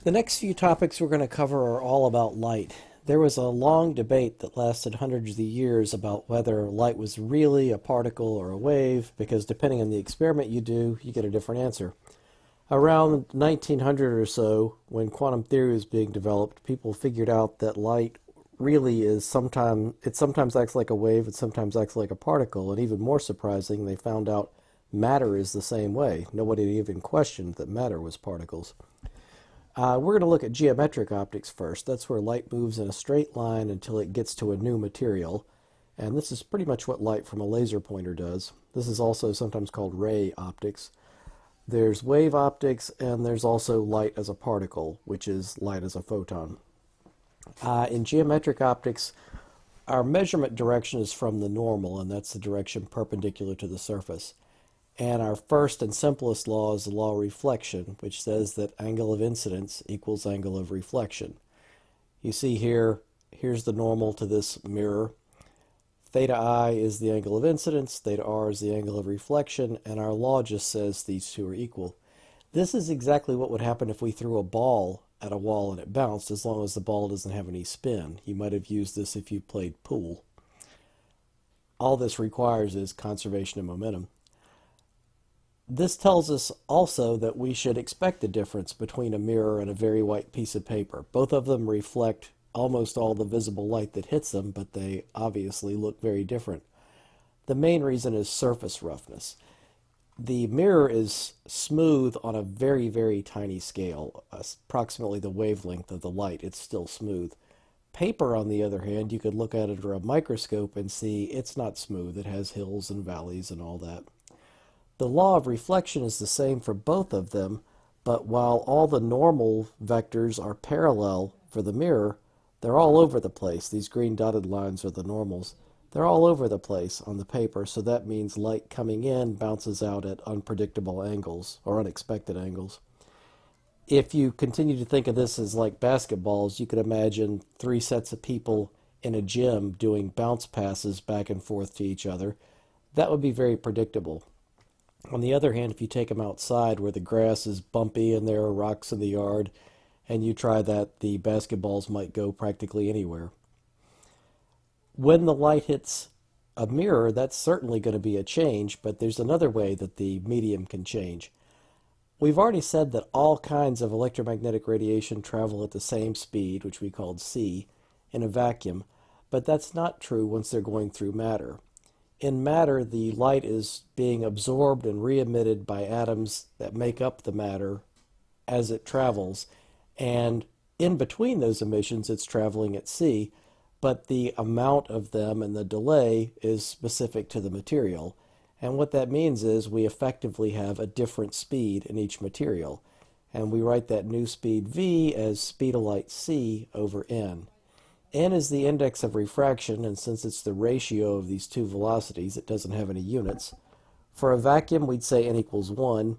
The next few topics we're going to cover are all about light. There was a long debate that lasted hundreds of years about whether light was really a particle or a wave, because depending on the experiment you do, you get a different answer. Around 1900 or so, when quantum theory was being developed, people figured out that light really is sometimes acts like a wave, it sometimes acts like a particle, and even more surprising, they found out matter is the same way. Nobody even questioned that matter was particles. We're going to look at geometric optics first. That's where light moves in a straight line until it gets to a new material. And this is pretty much what light from a laser pointer does. This is also sometimes called ray optics. There's wave optics, and there's also light as a particle, which is light as a photon. In geometric optics, our measurement direction is from the normal, and that's the direction perpendicular to the surface. And our first and simplest law is the law of reflection, which says that angle of incidence equals angle of reflection. You see here, here's the normal to this mirror. Theta I is the angle of incidence, theta R is the angle of reflection, and our law just says these two are equal. This is exactly what would happen if we threw a ball at a wall and it bounced, as long as the ball doesn't have any spin. You might have used this if you played pool. All this requires is conservation of momentum. This tells us also that we should expect a difference between a mirror and a very white piece of paper. Both of them reflect almost all the visible light that hits them, but they obviously look very different. The main reason is surface roughness. The mirror is smooth on a very, very tiny scale, approximately the wavelength of the light. It's still smooth. Paper, on the other hand, you could look at it under a microscope and see it's not smooth. It has hills and valleys and all that. The law of reflection is the same for both of them, but while all the normal vectors are parallel for the mirror, they're all over the place. These green dotted lines are the normals. They're all over the place on the paper, so that means light coming in bounces out at unpredictable angles or unexpected angles. If you continue to think of this as like basketballs, you could imagine three sets of people in a gym doing bounce passes back and forth to each other. That would be very predictable. On the other hand, if you take them outside where the grass is bumpy and there are rocks in the yard, and you try that, the basketballs might go practically anywhere. When the light hits a mirror, that's certainly going to be a change, but there's another way that the medium can change. We've already said that all kinds of electromagnetic radiation travel at the same speed, which we called c, in a vacuum, but that's not true once they're going through matter. In matter, the light is being absorbed and re-emitted by atoms that make up the matter as it travels, and in between those emissions, it's traveling at c, but the amount of them and the delay is specific to the material. And what that means is we effectively have a different speed in each material. And we write that new speed v as speed of light c over n. N is the index of refraction, and since it's the ratio of these two velocities, it doesn't have any units. For a vacuum, we'd say n equals 1.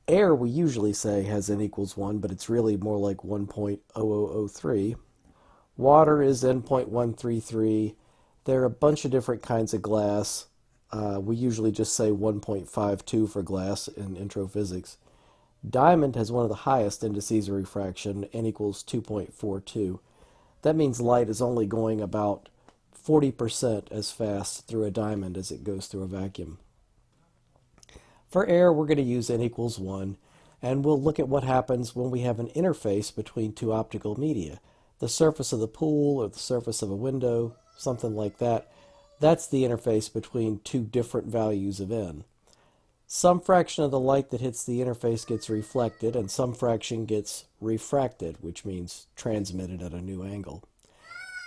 Air, we usually say, has n equals 1, but it's really more like 1.0003. Water is n.133. There are a bunch of different kinds of glass. We usually just say 1.52 for glass in intro physics. Diamond has one of the highest indices of refraction, n equals 2.42. That means light is only going about 40% as fast through a diamond as it goes through a vacuum. For air, we're going to use n equals 1, and we'll look at what happens when we have an interface between two optical media. The surface of the pool or the surface of a window, something like that. That's the interface between two different values of n. Some fraction of the light that hits the interface gets reflected, and some fraction gets refracted, which means transmitted at a new angle.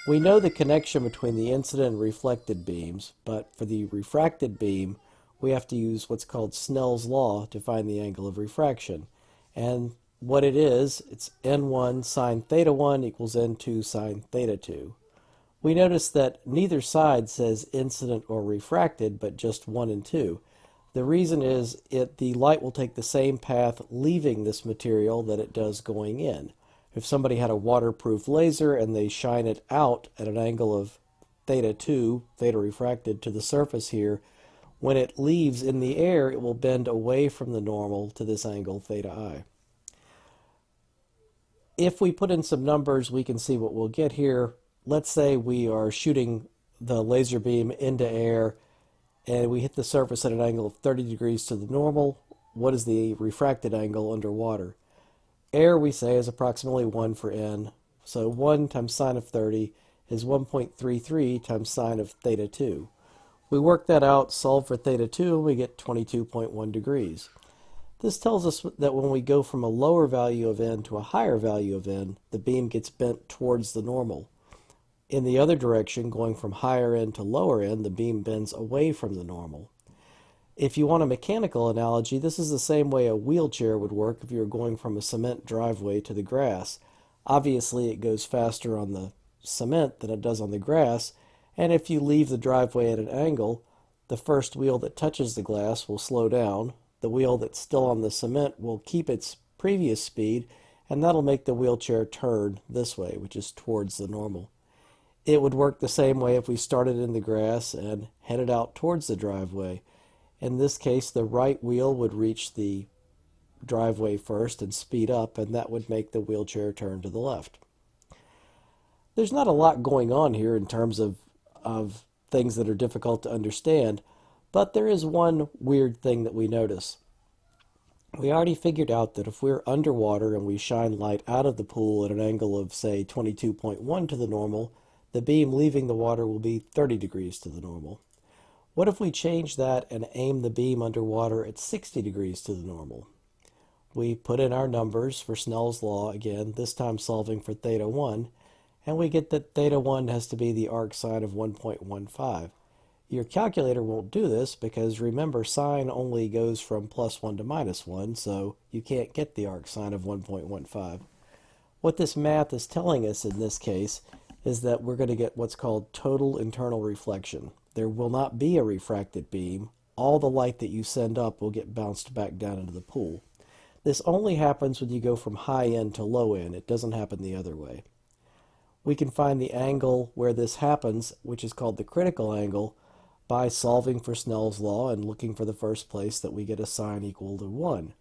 We know the connection between the incident and reflected beams, but for the refracted beam, we have to use what's called Snell's law to find the angle of refraction. And what it is, it's n1 sine theta 1 equals n2 sine theta 2. We notice that neither side says incident or refracted, but just 1 and 2. The reason is the light will take the same path leaving this material that it does going in. If somebody had a waterproof laser and they shine it out at an angle of theta 2, theta refracted, to the surface here, when it leaves in the air, it will bend away from the normal to this angle theta I. If we put in some numbers, we can see what we'll get here. Let's say we are shooting the laser beam into air and we hit the surface at an angle of 30 degrees to the normal. What is the refracted angle underwater? Air, we say, is approximately 1 for n. So 1 times sine of 30 is 1.33 times sine of theta 2. We work that out, solve for theta 2, and we get 22.1 degrees. This tells us that when we go from a lower value of n to a higher value of n, the beam gets bent towards the normal. In the other direction, going from higher n to lower n, the beam bends away from the normal. If you want a mechanical analogy, this is the same way a wheelchair would work if you were going from a cement driveway to the grass. Obviously, it goes faster on the cement than it does on the grass, and if you leave the driveway at an angle, the first wheel that touches the glass will slow down. The wheel that's still on the cement will keep its previous speed, and that'll make the wheelchair turn this way, which is towards the normal. It would work the same way if we started in the grass and headed out towards the driveway. In this case, the right wheel would reach the driveway first and speed up, and that would make the wheelchair turn to the left. There's not a lot going on here in terms of things that are difficult to understand, but there is one weird thing that we notice. We already figured out that if we're underwater and we shine light out of the pool at an angle of, say, 22.1 to the normal, the beam leaving the water will be 30 degrees to the normal. What if we change that and aim the beam underwater at 60 degrees to the normal? We put in our numbers for Snell's law, again, this time solving for theta 1, and we get that theta 1 has to be the arc sine of 1.15. Your calculator won't do this because, remember, sine only goes from +1 to -1, so you can't get the arc sine of 1.15. What this math is telling us in this case is that we're going to get what's called total internal reflection. There will not be a refracted beam. All the light that you send up will get bounced back down into the pool. This only happens when you go from high end to low end. It doesn't happen the other way. We can find the angle where this happens, which is called the critical angle, by solving for Snell's law and looking for the first place that we get a sine equal to 1.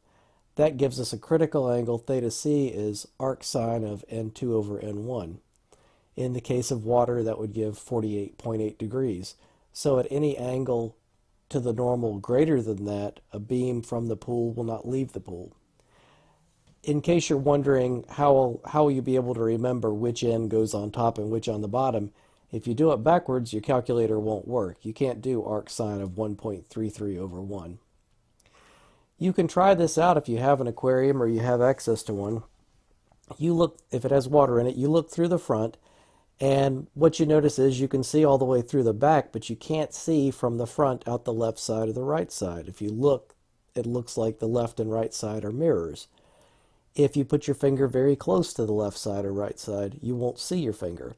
That gives us a critical angle. Theta c is arc sine of n2 over n1. In the case of water, that would give 48.8 degrees. So at any angle to the normal greater than that, a beam from the pool will not leave the pool. In case you're wondering how will you be able to remember which end goes on top and which on the bottom, if you do it backwards, your calculator won't work. You can't do arc sine of 1.33 over 1. You can try this out if you have an aquarium or you have access to one. You look, if it has water in it, you look through the front, and what you notice is you can see all the way through the back, but you can't see from the front out the left side or the right side. If you look, it looks like the left and right side are mirrors. If you put your finger very close to the left side or right side, you won't see your finger.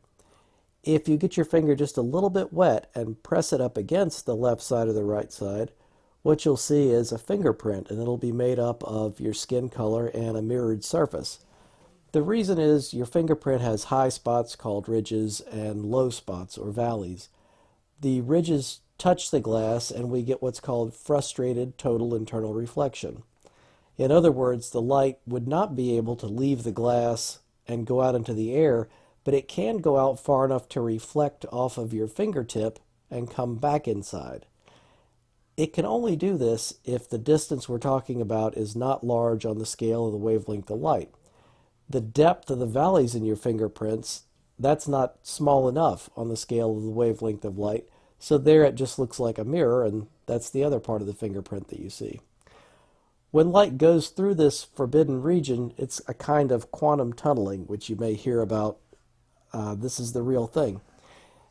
If you get your finger just a little bit wet and press it up against the left side or the right side, what you'll see is a fingerprint, and it'll be made up of your skin color and a mirrored surface. The reason is your fingerprint has high spots called ridges and low spots or valleys. The ridges touch the glass and we get what's called frustrated total internal reflection. In other words, the light would not be able to leave the glass and go out into the air, but it can go out far enough to reflect off of your fingertip and come back inside. It can only do this if the distance we're talking about is not large on the scale of the wavelength of light. The depth of the valleys in your fingerprints, that's not small enough on the scale of the wavelength of light, so there it just looks like a mirror, and that's the other part of the fingerprint that you see. When light goes through this forbidden region, it's a kind of quantum tunneling, which you may hear about. This is the real thing.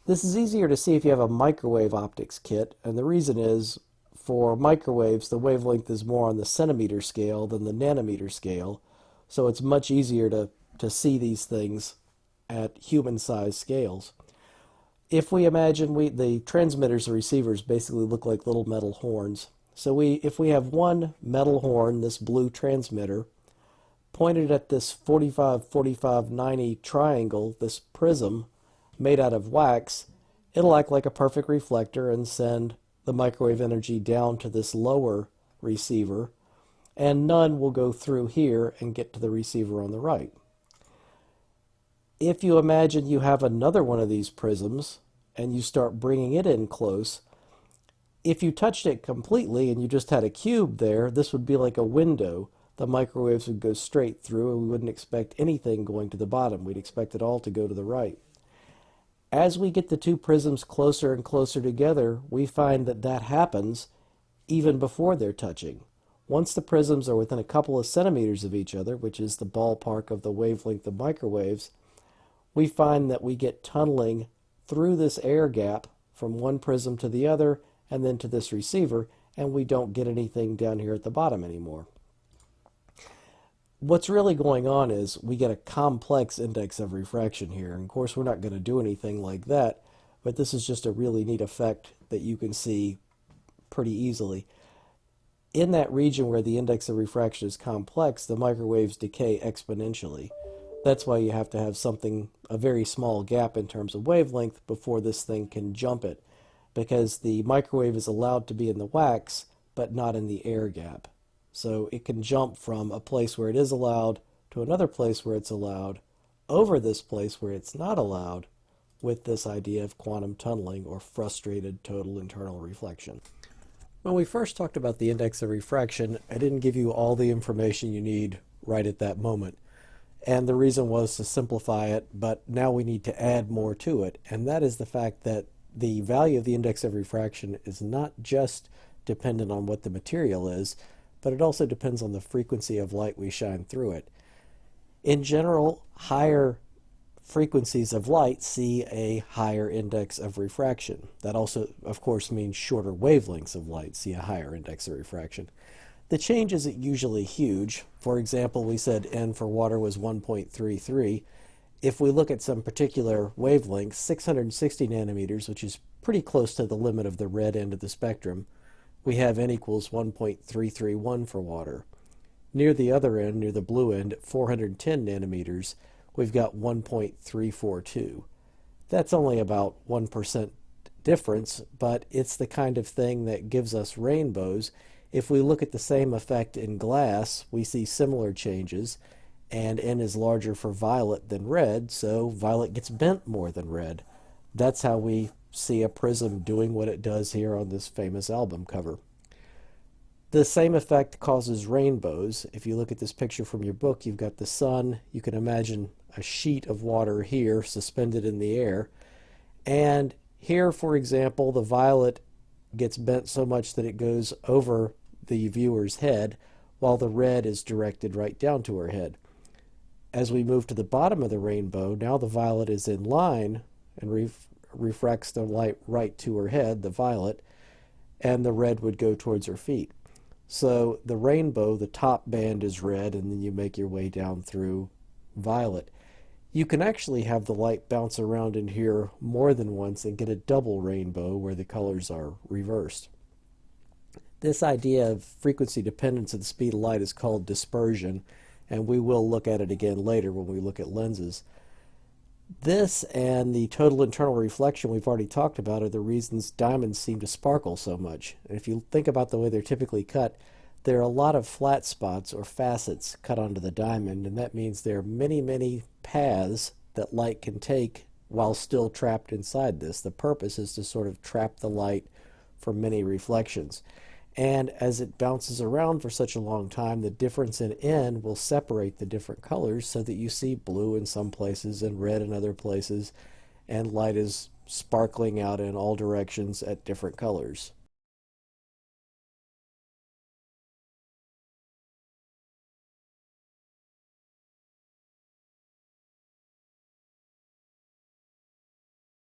This is easier to see if you have a microwave optics kit, and the reason is, for microwaves, the wavelength is more on the centimeter scale than the nanometer scale, so it's much easier to see these things at human-sized scales. If we imagine the transmitters and receivers basically look like little metal horns. So if we have one metal horn, this blue transmitter, pointed at this 45-45-90 triangle, this prism made out of wax, it'll act like a perfect reflector and send the microwave energy down to this lower receiver, and none will go through here and get to the receiver on the right. If you imagine you have another one of these prisms and you start bringing it in close, if you touched it completely and you just had a cube there, this would be like a window. The microwaves would go straight through and we wouldn't expect anything going to the bottom. We'd expect it all to go to the right. As we get the two prisms closer and closer together, we find that that happens even before they're touching. Once the prisms are within a couple of centimeters of each other, which is the ballpark of the wavelength of microwaves, we find that we get tunneling through this air gap from one prism to the other and then to this receiver, and we don't get anything down here at the bottom anymore. What's really going on is we get a complex index of refraction here. And of course, we're not going to do anything like that, but this is just a really neat effect that you can see pretty easily. In that region where the index of refraction is complex, the microwaves decay exponentially. That's why you have to have something, a very small gap in terms of wavelength before this thing can jump it, because the microwave is allowed to be in the wax, but not in the air gap. So it can jump from a place where it is allowed to another place where it's allowed, over this place where it's not allowed, with this idea of quantum tunneling or frustrated total internal reflection. When we first talked about the index of refraction, I didn't give you all the information you need right at that moment. And the reason was to simplify it, but now we need to add more to it. And that is the fact that the value of the index of refraction is not just dependent on what the material is, but it also depends on the frequency of light we shine through it. In general, higher frequencies of light see a higher index of refraction. That also, of course, means shorter wavelengths of light see a higher index of refraction. The change isn't usually huge. For example, we said N for water was 1.33. If we look at some particular wavelength, 660 nanometers, which is pretty close to the limit of the red end of the spectrum, we have N equals 1.331 for water. Near the other end, near the blue end, at 410 nanometers, we've got 1.342. That's only about 1% difference, but it's the kind of thing that gives us rainbows. If we look at the same effect in glass, we see similar changes, and N is larger for violet than red, so violet gets bent more than red. That's how we see a prism doing what it does here on this famous album cover. The same effect causes rainbows. If you look at this picture from your book, you've got the sun. You can imagine a sheet of water here suspended in the air. And here, for example, the violet gets bent so much that it goes over the viewer's head, while the red is directed right down to her head. As we move to the bottom of the rainbow, now the violet is in line and refracts the light right to her head, the violet, and the red would go towards her feet. So the rainbow, the top band is red, and then you make your way down through violet. You can actually have the light bounce around in here more than once and get a double rainbow where the colors are reversed. This idea of frequency dependence of the speed of light is called dispersion, and we will look at it again later when we look at lenses. This and the total internal reflection we've already talked about are the reasons diamonds seem to sparkle so much. And if you think about the way they're typically cut, there are a lot of flat spots or facets cut onto the diamond, and that means there are many, many paths that light can take while still trapped inside this. The purpose is to sort of trap the light from many reflections. And as it bounces around for such a long time, the difference in N will separate the different colors so that you see blue in some places and red in other places, and light is sparkling out in all directions at different colors.